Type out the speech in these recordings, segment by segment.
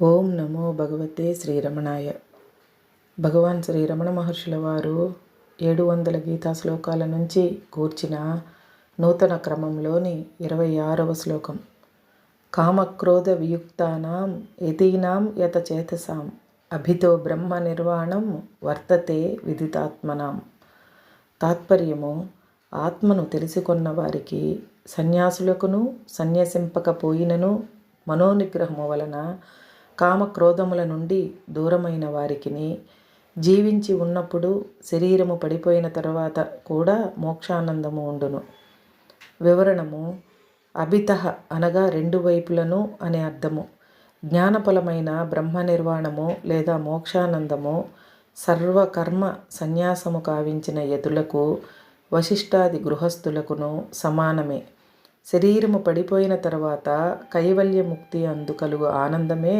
ఓం నమో భగవతే శ్రీరమణాయ. భగవాన్ శ్రీరమణ మహర్షుల వారు 700 గీతా శ్లోకాల నుంచి కూర్చిన నూతన క్రమంలోని 26వ శ్లోకం. కామక్రోధ వియుక్తానాం యతీనాం యతచేతసాం అభితో బ్రహ్మ నిర్వాణం వర్తతే విదితాత్మనాం. తాత్పర్యము: ఆత్మను తెలుసుకొన్న వారికి సన్యాసులకును సన్యసింపకపోయినను మనోనిగ్రహము వలన కామక్రోధముల నుండి దూరమైన వారికిని జీవించి ఉన్నప్పుడు శరీరము పడిపోయిన తర్వాత కూడా మోక్షానందము ఉండును. వివరణము: అభితః అనగా రెండు వైపులను అనే అర్థము. జ్ఞానఫలమైన బ్రహ్మ నిర్వాణము లేదా మోక్షానందము సర్వకర్మ సన్యాసము కావించిన యతులకు వశిష్ఠాది గృహస్థులకును సమానమే. శరీరము పడిపోయిన తర్వాత కైవల్యముక్తి అందు కలుగు ఆనందమే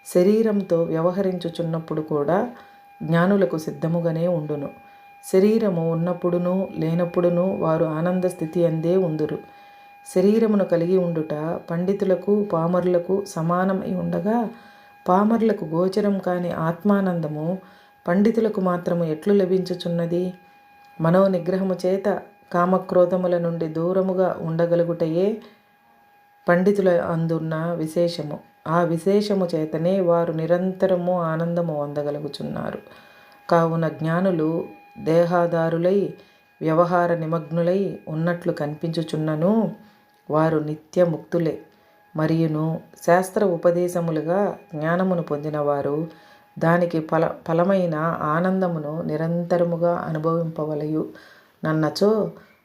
శరీరంతో వ్యవహరించుచున్నప్పుడు కూడా జ్ఞానులకు సిద్ధముగానే ఉండును. శరీరము ఉన్నప్పుడును లేనప్పుడును వారు ఆనంద స్థితి అందే ఉందురు. శరీరమును కలిగి ఉండుట పండితులకు పామరులకు సమానమై ఉండగా, పామరులకు గోచరం కాని ఆత్మానందము పండితులకు మాత్రము ఎట్లు లభించుచున్నది? మనోనిగ్రహము చేత కామక్రోధముల నుండి దూరముగా ఉండగలుగుటయే పండితుల అందున్న విశేషము. ఆ విశేషము చేతనే వారు నిరంతరము ఆనందము పొందగలుగుచున్నారు. కావున జ్ఞానులు దేహాధారులై వ్యవహార నిమగ్నులై ఉన్నట్లు కనిపించుచున్నను వారు నిత్యముక్తులే. మరియును శాస్త్ర ఉపదేశములుగా జ్ఞానమును పొందినవారు దానికి ఫలమైన ఆనందమును నిరంతరముగా అనుభవింపవలయు నన్నచో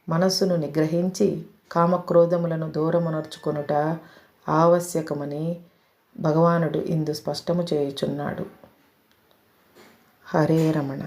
మనస్సును నిగ్రహించి కామక్రోధములను దూరమునర్చుకొనుట ఆవశ్యకమని భగవానుడు ఇందు స్పష్టము చేయుచున్నాడు. హరే రమణ.